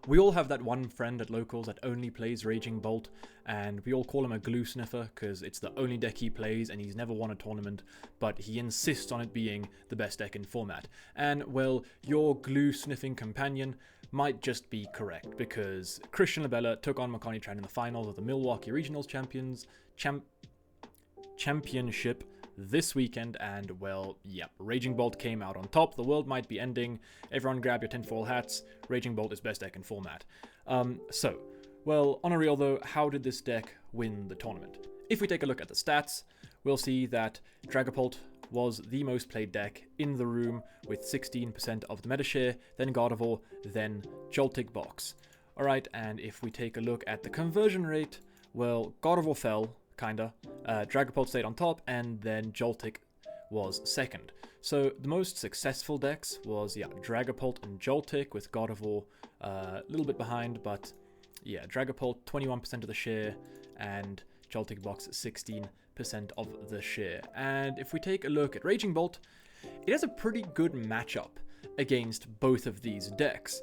We all have that one friend at locals that only plays Raging Bolt, and we all call him a glue sniffer because it's the only deck he plays and he's never won a tournament, but he insists on it being the best deck in format. And, well, your glue sniffing companion might just be correct, because Christian Labella took on Makani Tran in the finals of the Milwaukee Regional Championship this weekend, and, well, yep, Raging Bolt came out on top. The world might be ending. Everyone grab your tinfoil hats. Raging Bolt is best deck in format. Well, on a real though, how did this deck win the tournament? If we take a look at the stats, we'll see that Dragapult was the most played deck in the room with 16% of the meta share, then Gardevoir, then Joltik Box. Alright, and if we take a look at the conversion rate, well, Gardevoir fell, kinda. Dragapult stayed on top, and then Joltik was second. So the most successful decks was, yeah, Dragapult and Joltik, with Gardevoir a little bit behind, but yeah, Dragapult 21% of the share, and Joltik Box 16% of the share. And if we take a look at Raging Bolt, it has a pretty good matchup against both of these decks.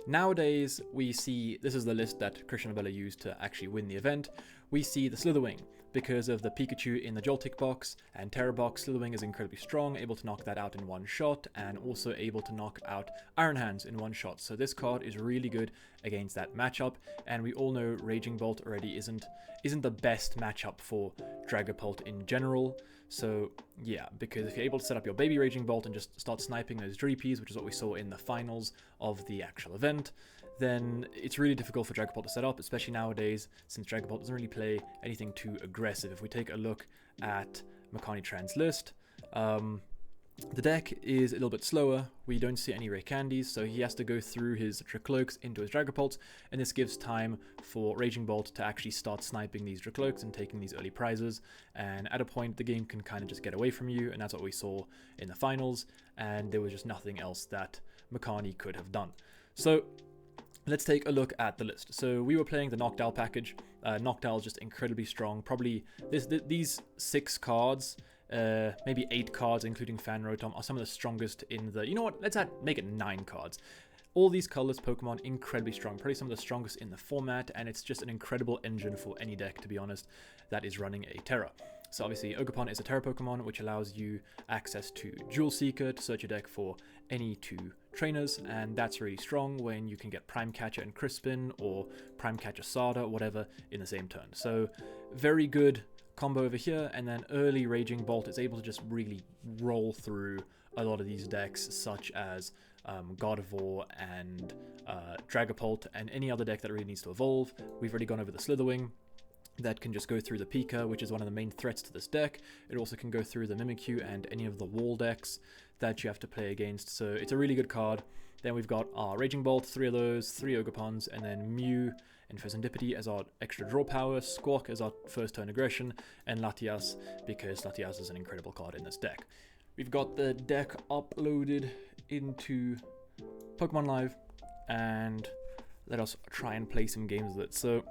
Nowadays, we see, this is the list that Christian Labella used to actually win the event, we see the Slitherwing. Because of the Pikachu in the Joltik box and Terra box, Slitherwing is incredibly strong, able to knock that out in one shot, and also able to knock out Iron Hands in one shot. So this card is really good against that matchup, and we all know Raging Bolt already isn't the best matchup for Dragapult in general. So yeah, because if you're able to set up your baby Raging Bolt and just start sniping those Dreepies, which is what we saw in the finals of the actual event, then it's really difficult for Dragapult to set up, especially nowadays, since Dragapult doesn't really play anything too aggressive. If we take a look at Makani Tran's list, the deck is a little bit slower. We don't see any rare candies, so he has to go through his Dracloaks into his Dragapults, and this gives time for Raging Bolt to actually start sniping these Dracloaks and taking these early prizes, and at a point the game can kind of just get away from you, and that's what we saw in the finals, and there was just nothing else that Makani could have done. So let's take a look at the list. So we were playing the Noctowl package. Noctowl is just incredibly strong. Probably these 6 cards, maybe 8 cards, including Fan Rotom, are some of the strongest in the... You know what? Let's make it 9 cards. All these colorless Pokemon, incredibly strong. Probably some of the strongest in the format, and it's just an incredible engine for any deck, to be honest, that is running a Terra. So obviously, Ogerpon is a Terra Pokemon, which allows you access to Jewel Seeker to search your deck for any 2 trainers, and that's really strong when you can get Prime Catcher and Crispin, or Prime Catcher Sada, or whatever, in the same turn. So, very good combo over here, and then early Raging Bolt is able to just really roll through a lot of these decks, such as Gardevoir and Dragapult, and any other deck that really needs to evolve. We've already gone over the Slitherwing, that can just go through the Pika, which is one of the main threats to this deck. It also can go through the Mimikyu and any of the wall decks that you have to play against, so it's a really good card. Then we've got our Raging Bolt, 3 of those, 3 Ogerpons, and then Mew and Serendipity as our extra draw power, Squawk as our first turn aggression, and Latias, because Latias is an incredible card in this deck. We've got the deck uploaded into Pokemon Live, and let us try and play some games with it. So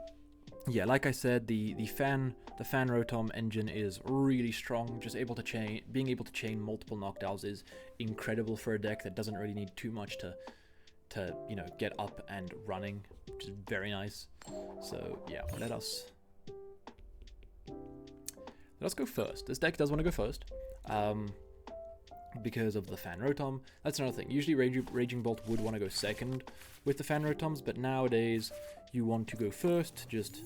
yeah, like I said, the Fan Rotom engine is really strong. Just being able to chain multiple Noctowls is incredible for a deck that doesn't really need too much to get up and running, which is very nice. So yeah, let us go first. This deck does want to go first, because of the Fan Rotom. That's another thing. Usually Raging Bolt would want to go second with the Fan Rotoms, but nowadays you want to go first. Just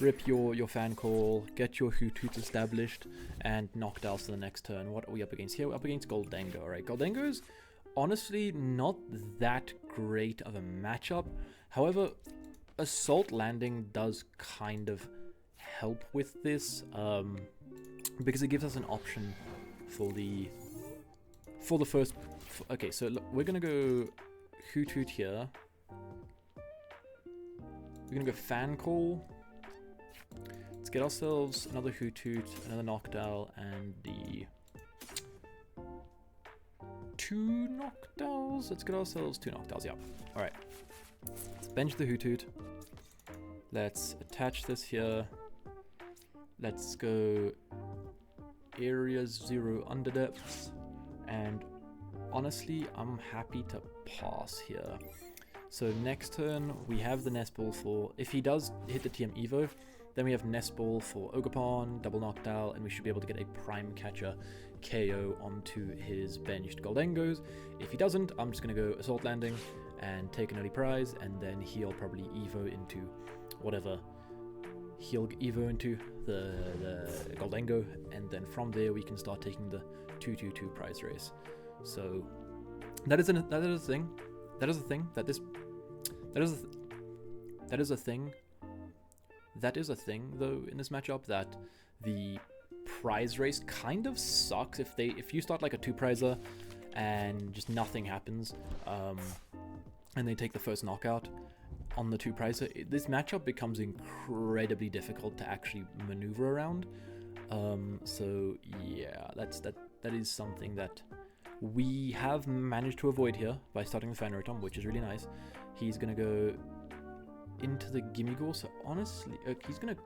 rip your Fan Call, get your Hoothoot established, and Noctowls to the next turn. What are we up against here? We're up against Goldengo. Alright, Goldengo is honestly not that great of a matchup. However, Assault Landing does kind of help with this, because it gives us an option for the first... Okay, so look, we're going to go Hoothoot here. We're going to go Fan Call. Let's get ourselves another Hoothoot, another Noctowl, and the 2 Noctowls. Let's get ourselves 2 Noctowls, yeah. Alright. Let's bench the Hoothoot. Let's attach this here. Let's go Area 0 Underdepths. And honestly, I'm happy to pass here. So next turn, we have the Nest Ball for... If he does hit the TM Evo, then we have Nest Ball for Ogerpon, double Knockdown, and we should be able to get a Prime Catcher KO onto his benched Goldengos. If he doesn't, I'm just going to go Assault Landing and take an early prize, and then he'll probably Evo into whatever he'll Evo into, the Goldengo, and then from there we can start taking the 2-2-2 prize race. So that is a thing though in this matchup, that the prize race kind of sucks if you start like a 2-prizer and just nothing happens, and they take the first knockout on the 2-prizer. This matchup becomes incredibly difficult to actually maneuver around. So yeah, that is something that we have managed to avoid here by starting the Fan Rotom, which is really nice. He's gonna go into the Gimmighoul, so honestly, he's gonna...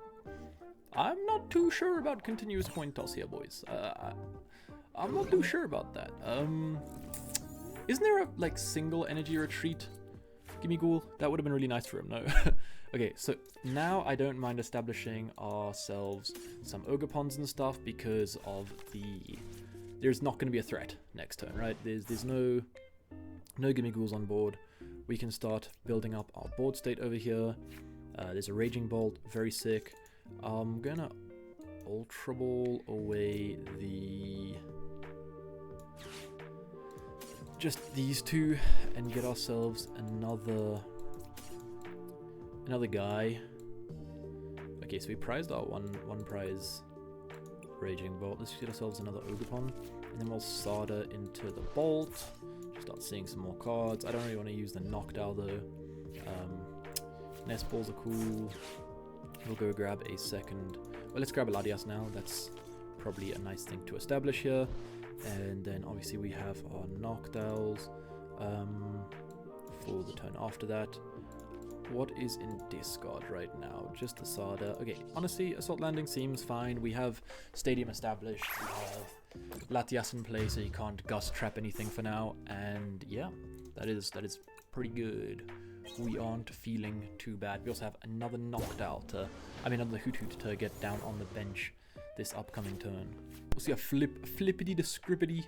I'm not too sure about continuous coin toss here, boys. I'm not too sure about that. Isn't there a, like, single energy retreat Gimmighoul? That would have been really nice for him, no? Okay, so now I don't mind establishing ourselves some Ogerpons and stuff because of the... There's not going to be a threat next turn, right? There's no Gimmighouls on board. We can start building up our board state over here. There's a Raging Bolt, very sick. I'm gonna Ultra Ball away just these two and get ourselves another guy. Okay, so we prized our one prize Raging Bolt. Let's get ourselves another Ogerpon, and then we'll Sada into the Bolt. Just start seeing some more cards. I don't really want to use the Knockdown though. Nest Balls are cool. We'll go grab a second. Well, let's grab a Latias now. That's probably a nice thing to establish here. And then obviously we have our Knockdowns for the turn after that. What is in discard right now? Just the Sada. Okay, honestly, Assault Landing seems fine. We have Stadium established. We have Latias in play, so you can't Gust Trap anything for now. And yeah, that is pretty good. We aren't feeling too bad. We also have another Knockdown another Hoot Hoot to get down on the bench this upcoming turn. We'll see a flippity de scrippity.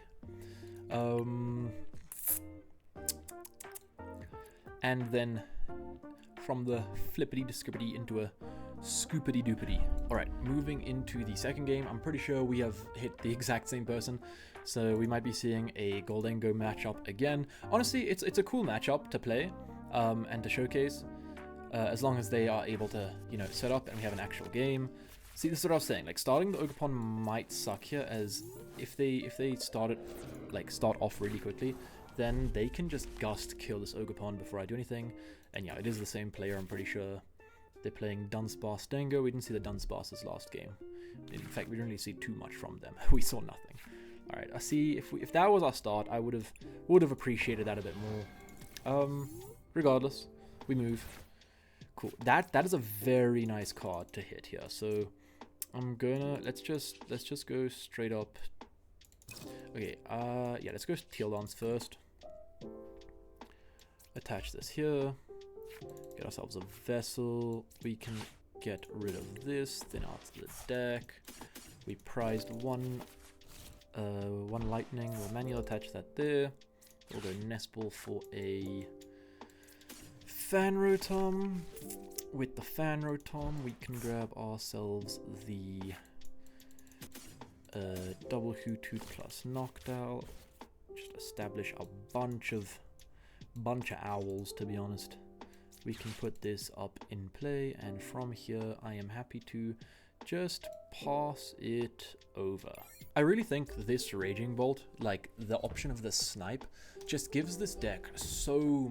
And then from the flippity de scrippity into a scoopity doopity. Alright, moving into the second game. I'm pretty sure we have hit the exact same person, so we might be seeing a Goldengo matchup again. Honestly, it's a cool matchup to play and to showcase, as long as they are able to, you know, set up and we have an actual game. See, this is what I was saying. Like, starting the Ogerpon might suck here, as if they start off really quickly, then they can just Gust kill this Ogerpon before I do anything. And yeah, it is the same player, I'm pretty sure. They're playing Dunsparce Dengo. We didn't see the Dunsparce's last game. In fact, we didn't really see too much from them. We saw nothing. Alright, I see. If that was our start, I would have appreciated that a bit more. Regardless, we move. Cool. That is a very nice card to hit here. So I'm gonna let's just go straight up. Okay, yeah, let's go Teal Dance first. Attach this here. Get ourselves a Vessel. We can get rid of this. Then out to the deck. We prized one Lightning. We'll manually attach that there. We'll go Nest Ball for a Fan Rotom. With the Fan Rotom, we can grab ourselves the double Hoot Hoot plus Knockdown. Just establish a bunch of owls, to be honest. We can put this up in play, and from here I am happy to just pass it over. I really think this Raging Bolt, like the option of the Snipe, just gives this deck so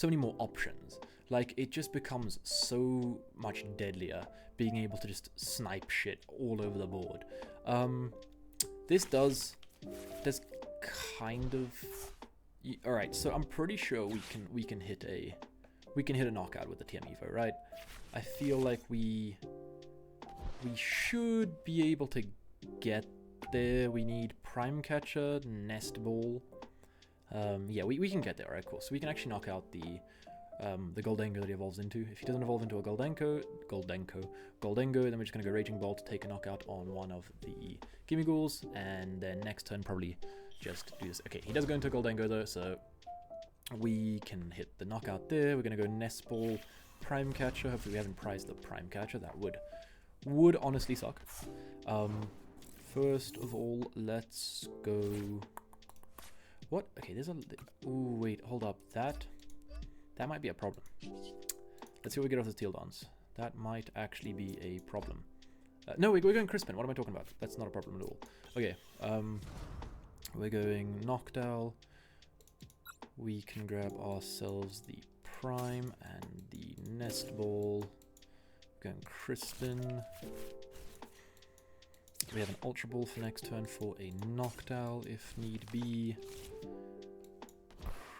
many more options. Like, it just becomes so much deadlier being able to just snipe shit all over the board. This does kind of... Alright, so I'm pretty sure we can hit a knockout with the TM Evo, right? I feel like we should be able to get there. We need Prime Catcher, Nest Ball. Yeah, we can get there. Alright, cool. So we can actually knock out the Goldengo that he evolves into. If he doesn't evolve into a Goldengo, then we're just gonna go Raging Bolt, take a knockout on one of the Gimme Ghouls, and then next turn probably just do this. Okay, he does go into a Goldengo though, so we can hit the knockout there. We're gonna go Nest Ball, Prime Catcher. Hopefully we haven't prized the Prime Catcher. That would honestly suck. First of all, let's go. What? Okay, there's a. Ooh, wait, hold up. That might be a problem. Let's see what we get off the Tealdons. That might actually be a problem. No, we're going Crispin. What am I talking about? That's not a problem at all. Okay, we're going Noctowl. We can grab ourselves the Prime and the Nest Ball. We're going Crispin. We have an Ultra Ball for next turn for a Noctowl if need be.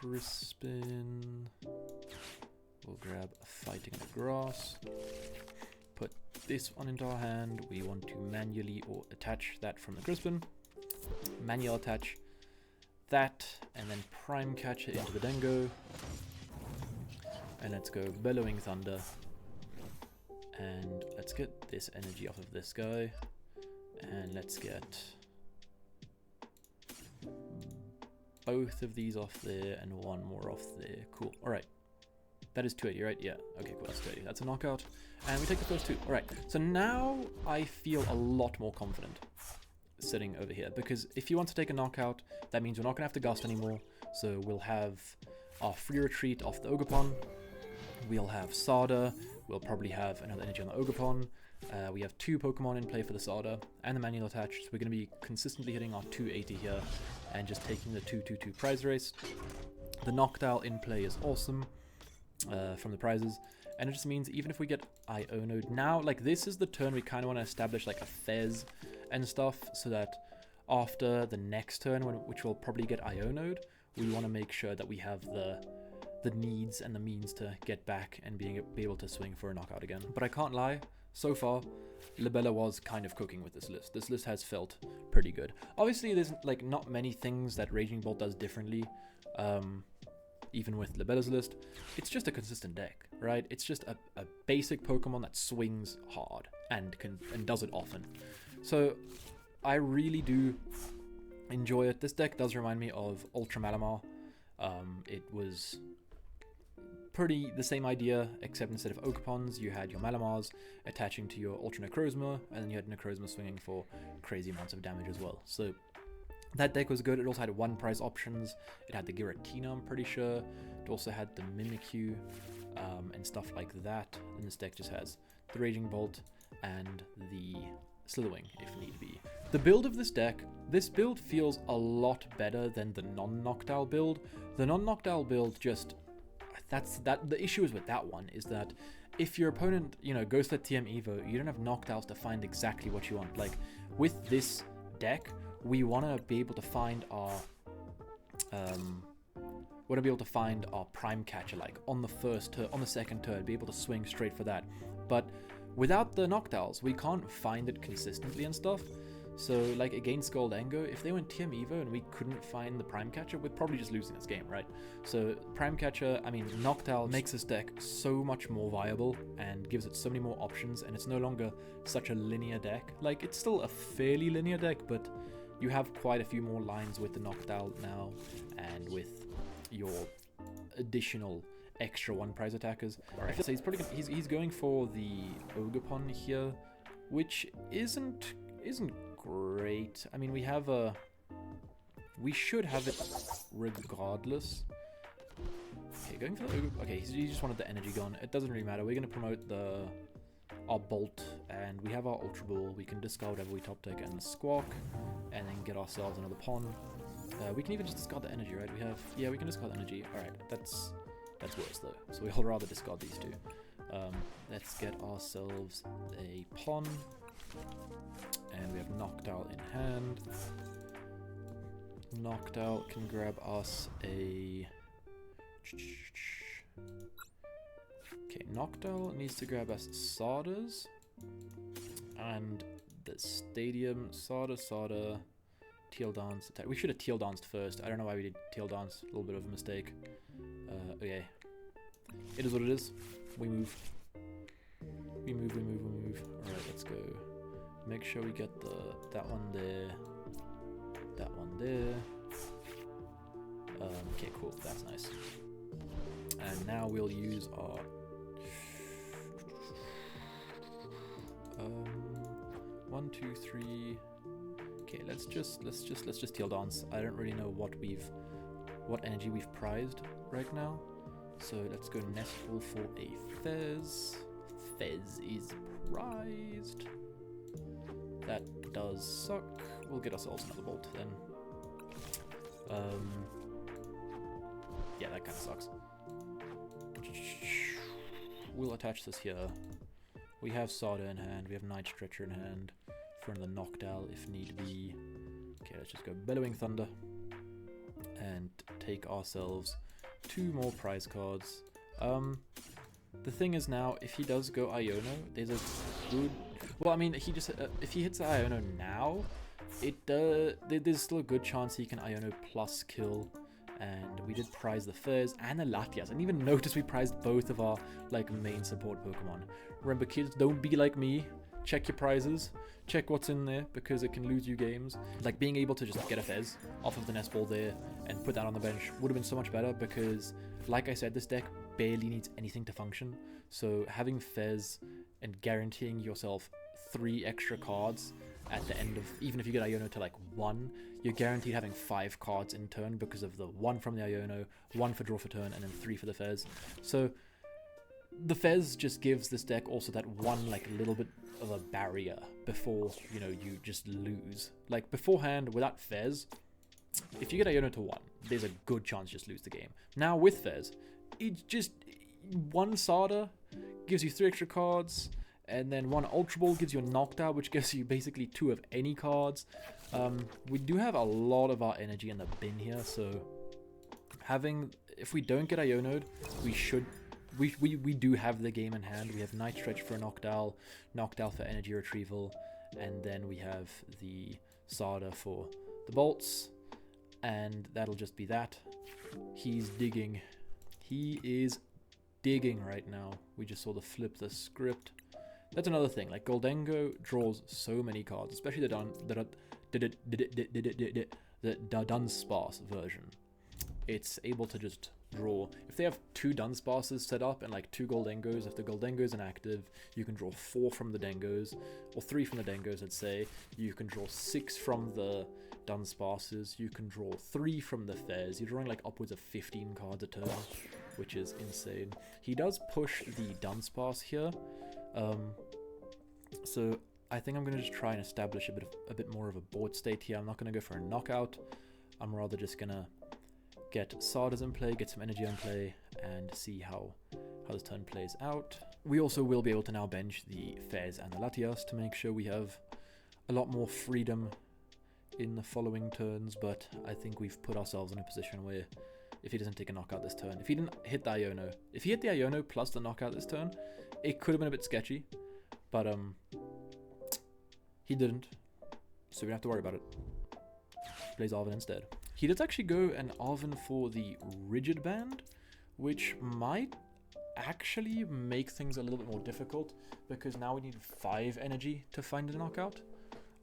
Crispin. We'll grab a Fighting in the Grass. Put this one into our hand. We want to manually or attach that from the Crispin. Manual attach that, and then Prime Catcher into the Dengo. And let's go Bellowing Thunder. And let's get this energy off of this guy. And let's get both of these off there and one more off there. Cool. Alright. That is 280, right? Yeah. Okay, cool. That's 280. That's a knockout. And we take the first two. Alright. So now I feel a lot more confident sitting over here. Because if you want to take a knockout, that means we're not going to have to Gust anymore. So we'll have our free retreat off the Ogerpon. We'll have Sada. We'll probably have another energy on the Ogerpon. We have 2 Pokemon in play for the Sada and the manual attach, so we're going to be consistently hitting our 280 here and just taking the 2-2-2 prize race. The Noctowl in play is awesome from the prizes, and it just means even if we get Iono'd now, like this is the turn we kind of want to establish like a Fez and stuff, so that after the next turn, which we'll probably get Iono'd, we want to make sure that we have the needs and the means to get back and be able to swing for a knockout again. But I can't lie. So far, Libella was kind of cooking with this list. This list has felt pretty good. Obviously, there's like not many things that Raging Bolt does differently, even with Libella's list. It's just a consistent deck, right? It's just a basic Pokemon that swings hard and does it often. So I really do enjoy it. This deck does remind me of Ultra Malamar. It was pretty the same idea, except instead of Ogerpons, you had your Malamars attaching to your Ultra Necrozma, and then you had Necrozma swinging for crazy amounts of damage as well. So that deck was good. It also had 1 prize options. It had the Giratina, I'm pretty sure. It also had the Mimikyu and stuff like that. And this deck just has the Raging Bolt and the Slitherwing if need be. The build of this deck, this build feels a lot better than the non-Noctowl build. The non-Noctowl build just... the issue is with that one is that if your opponent, you know, goes to TM Evo, you don't have Noctowls to find exactly what you want. Like with this deck, we want to be able to find our Prime Catcher like on the second turn, be able to swing straight for that. But without the Noctowls, we can't find it consistently and stuff. So, like, against Goldengo, if they went TM Evo and we couldn't find the Prime Catcher, we're probably just losing this game, right? So, Prime Catcher, I mean, Noctowl makes this deck so much more viable and gives it so many more options, and it's no longer such a linear deck. Like, it's still a fairly linear deck, but you have quite a few more lines with the Noctowl now, and with your additional extra 1 prize attackers. Right. I feel so he's going for the Ogerpon here, which isn't great. I mean, we should have it regardless. Okay, going for the Ogre. Okay, he just wanted the energy gone. It doesn't really matter. We're going to promote our Bolt, and we have our Ultra Ball. We can discard whatever we top deck and Squawk, and then get ourselves another Pon. We can even just discard the energy, right? We can discard the energy. Alright, that's worse though. So we'll rather discard these two. Let's get ourselves a Pon. And we have Noctowl in hand. Noctowl can grab us a... Okay, Noctowl needs to grab us Sada's. And the Stadium, Sada, Teal Dance attack. We should have Teal Danced first. I don't know why we did Teal Dance. A little bit of a mistake. Okay. It is what it is. We move. We move. Alright, let's go. Make sure we get that one there. That one there. Okay, cool. That's nice. And now we'll use our 1, 2, 3. Okay, let's just Teal Dance. I don't really know what energy we've prized right now. So let's go Nestful for a Fez. Fez is prized. That does suck. We'll get ourselves another bolt then. Yeah, that kind of sucks. We'll attach this here. We have Sada in hand. We have Night Stretcher in hand for another Knockdown if need be. Okay, let's just go Bellowing Thunder and take ourselves 2 more prize cards. The thing is now, if he does go Iono, there's a good... Well, I mean, he just if he hits the Iono now, there's still a good chance he can Iono plus kill. And we did prize the Fez and the Latias. I didn't even notice we prized both of our main support Pokemon. Remember, kids, don't be like me. Check your prizes. Check what's in there because it can lose you games. Like being able to just get a Fez off of the nest ball there and put that on the bench would have been so much better because, like I said, this deck barely needs anything to function. So having Fez and guaranteeing yourself 3 extra cards at the end of, even if you get Iono to 1, you're guaranteed having 5 cards in turn because of the 1 from the Iono, 1 for draw for turn, and then 3 for the Fez. So the Fez just gives this deck also that one little bit of a barrier before, you just lose. Like beforehand, without Fez, if you get Iono to 1, there's a good chance you just lose the game. Now with Fez, it's just 1 Sada gives you 3 extra cards, and then 1 Ultra Ball gives you a Knockdown, which gives you basically 2 of any cards. We do have a lot of our energy in the bin here, so if we don't get Iono'd, we do have the game in hand. We have Night Stretch for a Knockdown for energy retrieval, and then we have the Sada for the bolts, and that'll just be that. He's digging. He is digging right now. We just saw the flip the script. That's another thing. Goldengo draws so many cards, especially the Dunsparce version. It's able to just draw. If they have 2 Dunsparces set up and 2 Goldengos, if the Goldengo's inactive, you can draw 4 from the Dengos, or 3 from the Dengos, let's say. You can draw 6 from the Dunsparces. You can draw 3 from the Fez. You're drawing upwards of 15 cards a turn, which is insane. He does push the Dunsparce here. So I think I'm going to just try and establish a bit more of a board state here. I'm not going to go for a knockout. I'm rather just going to get Sardas in play, get some energy in play, and see how this turn plays out. We also will be able to now bench the Fez and the Latias to make sure we have a lot more freedom in the following turns, but I think we've put ourselves in a position where if he doesn't take a knockout this turn, if he didn't hit the Iono, if he hit the Iono plus the knockout this turn, it could have been a bit sketchy, but he didn't, so we don't have to worry about it. He plays Arven instead. He does actually go an Arven for the Rigid Band, which might actually make things a little bit more difficult, because now we need 5 energy to find a knockout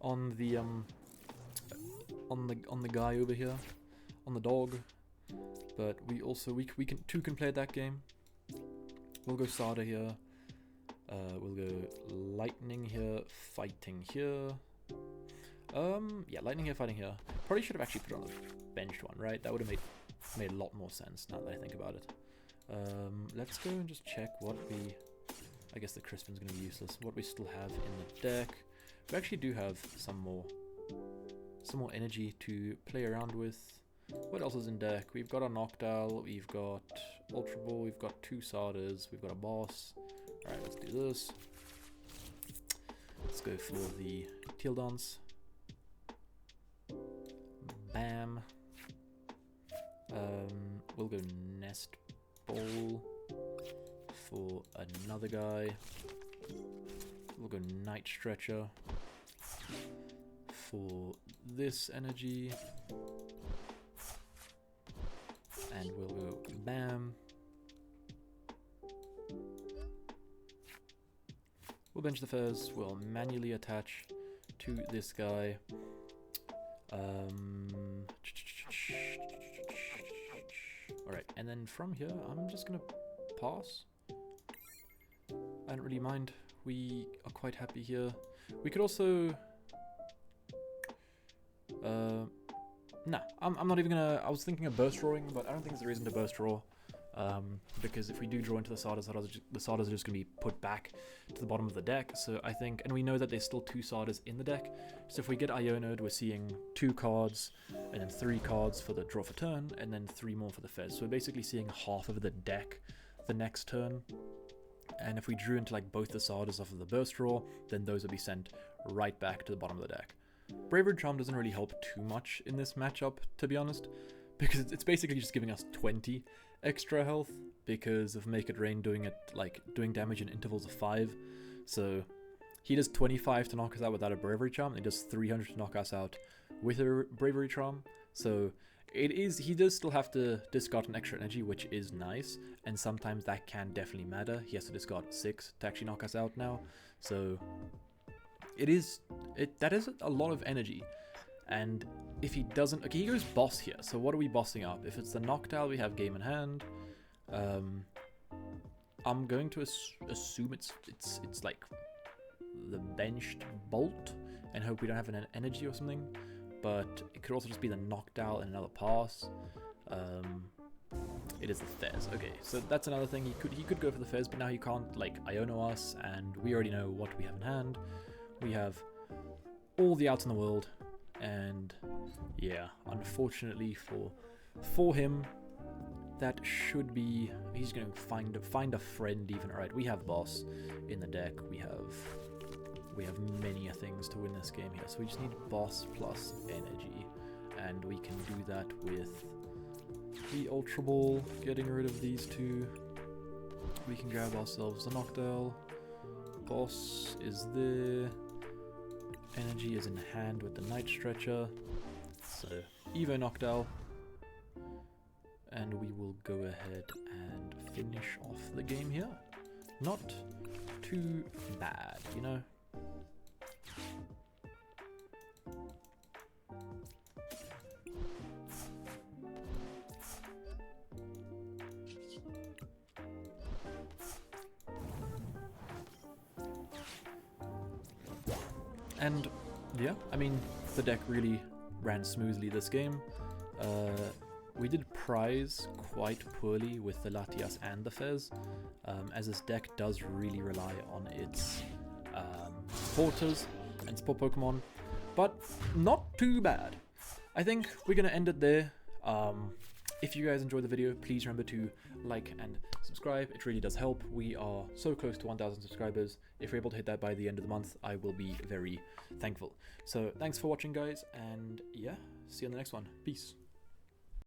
on the guy over here, on the dog. But we also we can play that game. We'll go Sada here. We'll go Lightning here, Fighting here. Yeah, Lightning here, Fighting here. Probably should have actually put it on the benched one, right? That would have made a lot more sense now that I think about it. Let's go and just check what we... I guess the Crispin's going to be useless. What we still have in the deck. We actually do have some more energy to play around with. What else is in deck? We've got a Noctowl, we've got Ultra Ball, we've got 2 Sardas, we've got a Boss. Alright, let's do this. Let's go for the Teal Dance. Bam. We'll go Nest Ball for another guy. We'll go Night Stretcher for this energy. And we'll go bam. We'll bench the fairs, we'll manually attach to this guy. Alright, and then from here, I'm just gonna pass. I don't really mind. We are quite happy here. We could also... nah, I'm not even gonna... I was thinking of burst drawing, but I don't think there's a reason to burst draw. Because if we do draw into the Sardas, the Sardas are just going to be put back to the bottom of the deck. So I think, and we know that there's still 2 Sardas in the deck. So if we get Ionoed, we're seeing 2 cards, and then 3 cards for the draw for turn, and then 3 more for the Fez. So we're basically seeing half of the deck the next turn. And if we drew into like both the Sardas off of the burst draw, then those would be sent right back to the bottom of the deck. Bravery Charm doesn't really help too much in this matchup, to be honest, because it's basically just giving us 20 extra health because of Make It Rain doing damage in intervals of 5. So he does 25 to knock us out without a Bravery Charm, and he does 300 to knock us out with a Bravery Charm. So he does still have to discard an extra energy, which is nice, and sometimes that can definitely matter. He has to discard 6 to actually knock us out now. So that is a lot of energy. And if he doesn't... Okay, he goes boss here. So what are we bossing up? If it's the Noctowl, we have game in hand. I'm going to assume it's like the benched Bolt and hope we don't have an energy or something. But it could also just be the Noctowl and another pass. It is the Fez. Okay, so that's another thing. He could go for the Fez, but now he can't like Iono us, and we already know what we have in hand. We have all the outs in the world. And yeah, unfortunately for him, that should be... He's going to find a friend even. Alright, we have boss in the deck. We have many things to win this game here. So we just need boss plus energy. And we can do that with the Ultra Ball, getting rid of these 2. We can grab ourselves the Noctowl. Boss is there. Energy is in hand with the Night Stretcher. So, Evo Noctowl. And we will go ahead and finish off the game here. Not too bad, you know? And yeah, I mean, the deck really ran smoothly this game. We did prize quite poorly with the Latias and the Fez, as this deck does really rely on its supporters and support Pokemon, but not too bad. I think we're going to end it there. If you guys enjoyed the video, please remember to like and subscribe. It really does help. We are so close to 1,000 subscribers. If we're able to hit that by the end of the month, I will be very thankful. So thanks for watching, guys, and yeah, see you on the next one. Peace.